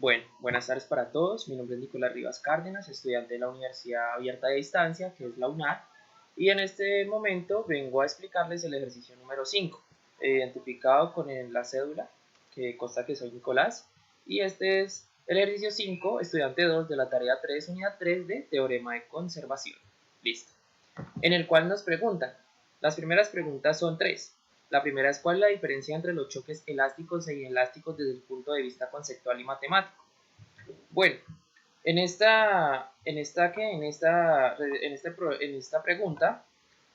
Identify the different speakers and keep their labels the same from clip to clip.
Speaker 1: Bueno, buenas tardes para todos. Mi nombre es Nicolás Rivas Cárdenas, estudiante de la Universidad Abierta de Distancia, que es la UNAD, y en este momento vengo a explicarles el ejercicio número 5, identificado con la cédula, que consta que soy Nicolás, y este es el ejercicio 5, estudiante 2 de la tarea 3, unidad 3 de Teorema de Conservación. Listo. En el cual nos preguntan, las primeras preguntas son tres. La primera es cuál es la diferencia entre los choques elásticos e inelásticos desde el punto de vista conceptual y matemático. Bueno, en esta pregunta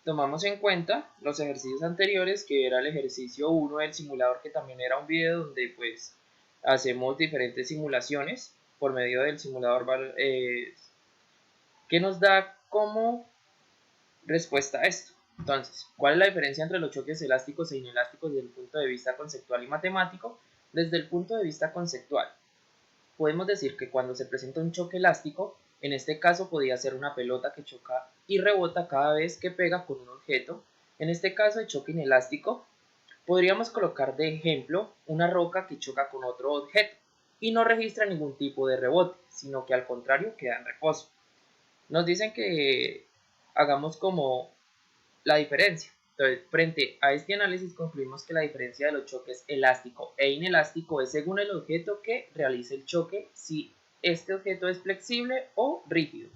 Speaker 1: tomamos en cuenta los ejercicios anteriores, que era el ejercicio 1 del simulador, que también era un video donde pues hacemos diferentes simulaciones por medio del simulador, que nos da como respuesta a esto. Entonces, ¿cuál es la diferencia entre los choques elásticos e inelásticos desde el punto de vista conceptual y matemático? Desde el punto de vista conceptual, podemos decir que cuando se presenta un choque elástico, en este caso podría ser una pelota que choca y rebota cada vez que pega con un objeto. En este caso de choque inelástico, podríamos colocar de ejemplo una roca que choca con otro objeto y no registra ningún tipo de rebote, sino que al contrario queda en reposo. Nos dicen que hagamos como la diferencia. Entonces, frente a este análisis concluimos que la diferencia de los choques elástico e inelástico es según el objeto que realice el choque, si este objeto es flexible o rígido.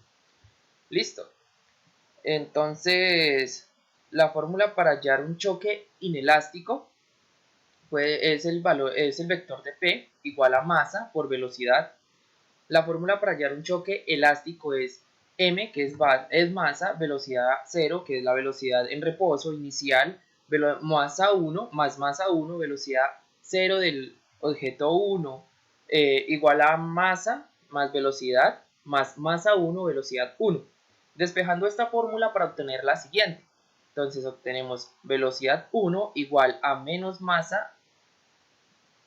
Speaker 1: Listo. Entonces, la fórmula para hallar un choque inelástico es el vector de P igual a masa por velocidad. La fórmula para hallar un choque elástico es m, que es masa, velocidad 0, que es la velocidad en reposo inicial, masa 1 más masa 1, velocidad 0 del objeto 1, igual a masa más velocidad más masa 1, velocidad 1. Despejando esta fórmula para obtener la siguiente. Entonces obtenemos velocidad 1 igual a menos masa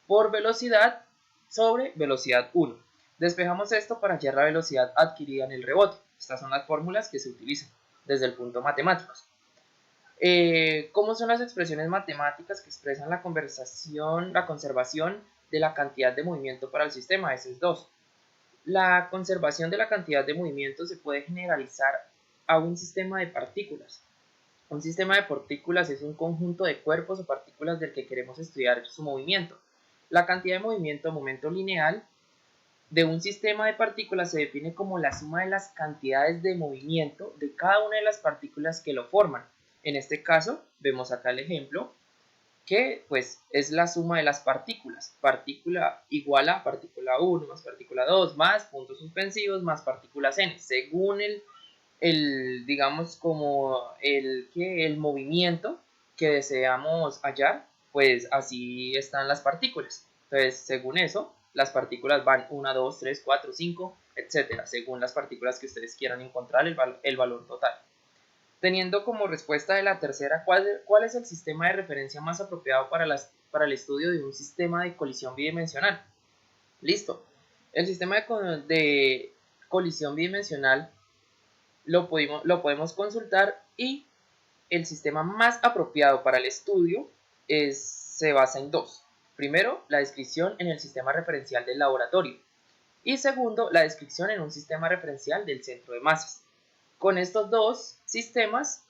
Speaker 1: por velocidad sobre velocidad 1. Despejamos esto para hallar la velocidad adquirida en el rebote. Estas son las fórmulas que se utilizan desde el punto matemático. ¿Cómo son las expresiones matemáticas que expresan la conservación de la cantidad de movimiento para el sistema? Ese es 2. La conservación de la cantidad de movimiento se puede generalizar a un sistema de partículas. Un sistema de partículas es un conjunto de cuerpos o partículas del que queremos estudiar su movimiento. La cantidad de movimiento, momento lineal, de un sistema de partículas se define como la suma de las cantidades de movimiento de cada una de las partículas que lo forman. En este caso, vemos acá el ejemplo, que pues es la suma de las partículas. Partícula igual a partícula 1 más partícula 2 más puntos suspensivos más partículas n, según digamos como el movimiento que deseamos hallar, pues así están las partículas. Entonces, según eso, las partículas van 1, 2, 3, 4, 5, etcétera, según las partículas que ustedes quieran encontrar el valor total. Teniendo como respuesta de la tercera, ¿cuál es el sistema de referencia más apropiado para el estudio de un sistema de colisión bidimensional? Listo. El sistema de colisión bidimensional lo podemos consultar, y el sistema más apropiado para el estudio se basa en dos. Primero, la descripción en el sistema referencial del laboratorio, y segundo, la descripción en un sistema referencial del centro de masas. Con estos dos sistemas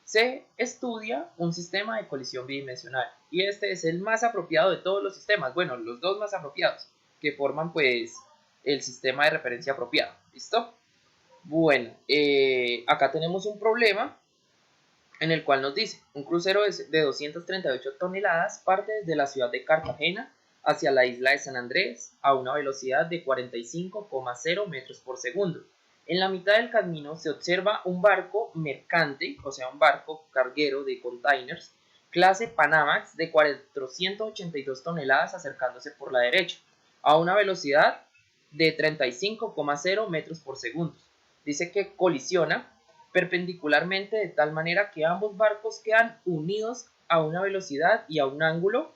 Speaker 1: se estudia un sistema de colisión bidimensional, y este es el más apropiado de todos los sistemas, bueno, los dos más apropiados, que forman pues el sistema de referencia apropiado. ¿Listo? Bueno, acá tenemos un problema en el cual nos dice: un crucero de 238 toneladas parte desde la ciudad de Cartagena hacia la isla de San Andrés a una velocidad de 45,0 metros por segundo. En la mitad del camino se observa un barco mercante, o sea, un barco carguero de containers, clase Panamax de 482 toneladas acercándose por la derecha, a una velocidad de 35,0 metros por segundo. Dice que colisiona perpendicularmente de tal manera que ambos barcos quedan unidos a una velocidad y a un ángulo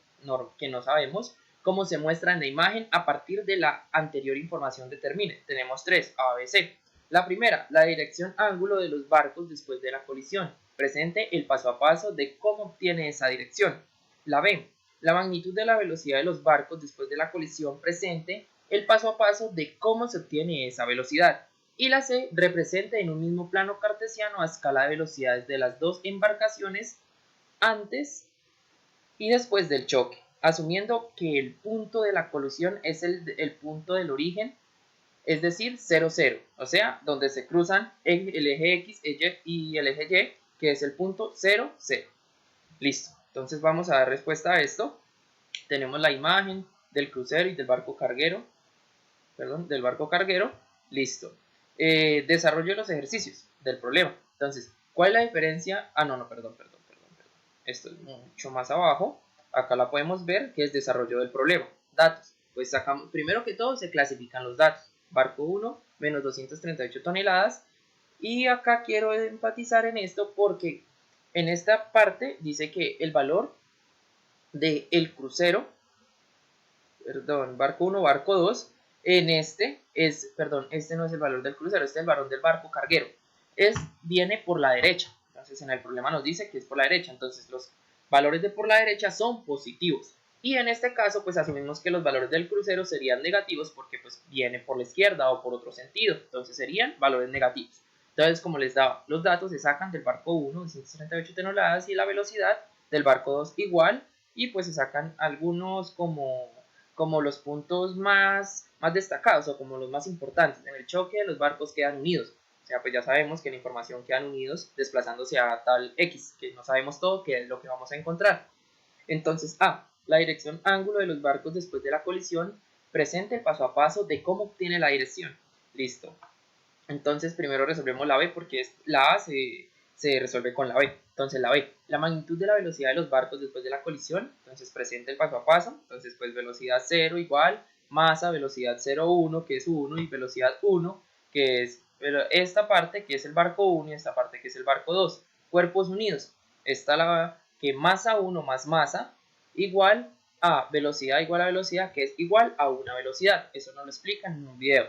Speaker 1: que no sabemos, como se muestra en la imagen a partir de la anterior información determinada. Tenemos tres, A, B, C. La primera, la dirección ángulo de los barcos después de la colisión. Presente el paso a paso de cómo obtiene esa dirección. La B, la magnitud de la velocidad de los barcos después de la colisión. Presente el paso a paso de cómo se obtiene esa velocidad. Y la C representa en un mismo plano cartesiano a escala de velocidades de las dos embarcaciones antes y después del choque, asumiendo que el punto de la colisión es el punto del origen, es decir, 0, 0, o sea, donde se cruzan el eje X y el eje Y, que es el punto 0, 0. Listo, entonces vamos a dar respuesta a esto. Tenemos la imagen del crucero y del barco carguero, listo. Desarrollo de los ejercicios del problema. Entonces, ¿cuál es la diferencia? Perdón. Esto es mucho más abajo. Acá la podemos ver, que es desarrollo del problema. Datos. Pues sacamos, primero que todo se clasifican los datos. Barco 1, menos 238 toneladas. Y acá quiero enfatizar en esto porque en esta parte dice que el valor del crucero, barco 1, barco 2, este no es el valor del crucero, este es el valor del barco carguero. Viene por la derecha. Entonces en el problema nos dice que es por la derecha. Entonces los valores de por la derecha son positivos. Y en este caso pues asumimos que los valores del crucero serían negativos porque pues viene por la izquierda o por otro sentido. Entonces serían valores negativos. Entonces como les daba, los datos se sacan del barco 1 de 138 toneladas y la velocidad del barco 2 igual. Y pues se sacan algunos como los puntos más destacados o como los más importantes. En el choque los barcos quedan unidos. O sea, pues ya sabemos que en la información quedan unidos desplazándose a tal X, que no sabemos todo, que es lo que vamos a encontrar. Entonces, A, la dirección ángulo de los barcos después de la colisión, presenta el paso a paso de cómo obtiene la dirección. Listo. Entonces, primero resolvemos la B porque la A se resuelve con la B. Entonces, la B, la magnitud de la velocidad de los barcos después de la colisión, entonces presenta el paso a paso. Entonces, pues velocidad 0 igual, masa, velocidad 0, 1, que es 1, y velocidad 1, que es esta parte que es el barco 1 y esta parte que es el barco 2. Cuerpos unidos. Esta la que masa 1 más masa igual a velocidad igual a velocidad, que es igual a una velocidad. Eso nos lo explican en un video.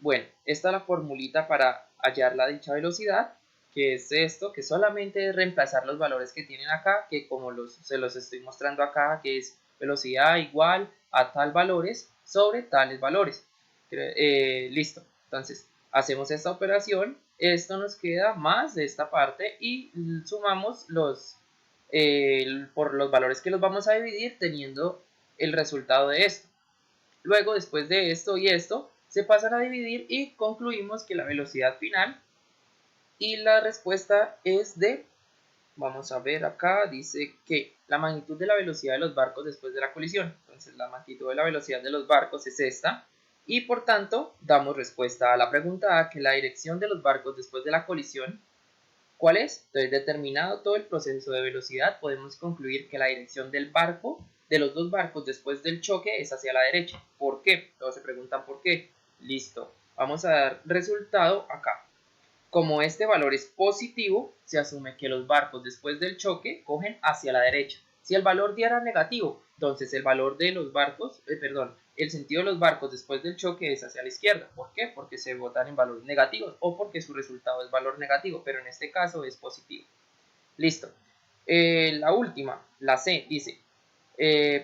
Speaker 1: Bueno, esta es la formulita para hallar la dicha velocidad, que es esto, que solamente es reemplazar los valores que tienen acá, que como se los estoy mostrando acá, que es velocidad igual a tal valores sobre tales valores. Listo, entonces hacemos esta operación, esto nos queda más de esta parte y sumamos por los valores que los vamos a dividir teniendo el resultado de esto. Luego, después de esto y esto, se pasan a dividir y concluimos que la velocidad final y la respuesta es vamos a ver acá, dice que la magnitud de la velocidad de los barcos después de la colisión. Entonces la magnitud de la velocidad de los barcos es esta y por tanto damos respuesta a la pregunta A, que la dirección de los barcos después de la colisión, ¿cuál es? Entonces, determinado todo el proceso de velocidad, podemos concluir que la dirección del barco, de los dos barcos después del choque, es hacia la derecha. ¿Por qué? Todos se preguntan por qué. Listo. Vamos a dar resultado acá. Como este valor es positivo, se asume que los barcos después del choque cogen hacia la derecha. Si el valor diera negativo, entonces el valor de los barcos, el sentido de los barcos después del choque es hacia la izquierda. ¿Por qué? Porque se botan en valores negativos o porque su resultado es valor negativo, pero en este caso es positivo. Listo. La última, la C, dice,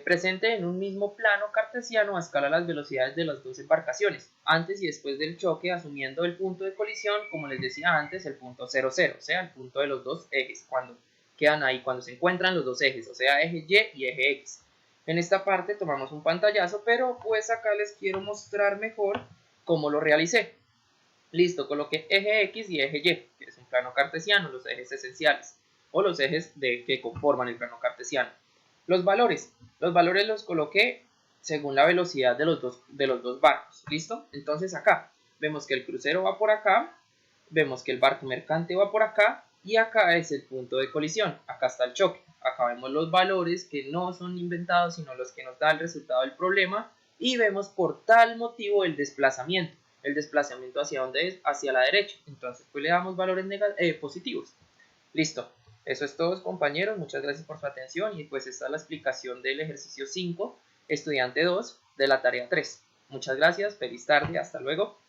Speaker 1: presente en un mismo plano cartesiano a escala las velocidades de las dos embarcaciones, antes y después del choque, asumiendo el punto de colisión, como les decía antes, el punto 0, 0, o sea, el punto de los dos ejes, cuando quedan ahí, cuando se encuentran los dos ejes, o sea, eje Y y eje X. En esta parte tomamos un pantallazo, pero pues acá les quiero mostrar mejor cómo lo realicé. Listo, coloqué eje X y eje Y, que es un plano cartesiano, los ejes esenciales, o los ejes que conforman el plano cartesiano. Los valores los coloqué según la velocidad de los dos barcos, ¿listo? Entonces acá vemos que el crucero va por acá, vemos que el barco mercante va por acá, y acá es el punto de colisión, acá está el choque. Acá vemos los valores que no son inventados, sino los que nos da el resultado del problema, y vemos por tal motivo el desplazamiento. El desplazamiento hacia dónde es, hacia la derecha. Entonces pues le damos valores positivos. Listo. Eso es todo, compañeros. Muchas gracias por su atención y pues esta es la explicación del ejercicio 5, estudiante 2 de la tarea 3. Muchas gracias, feliz tarde, hasta luego.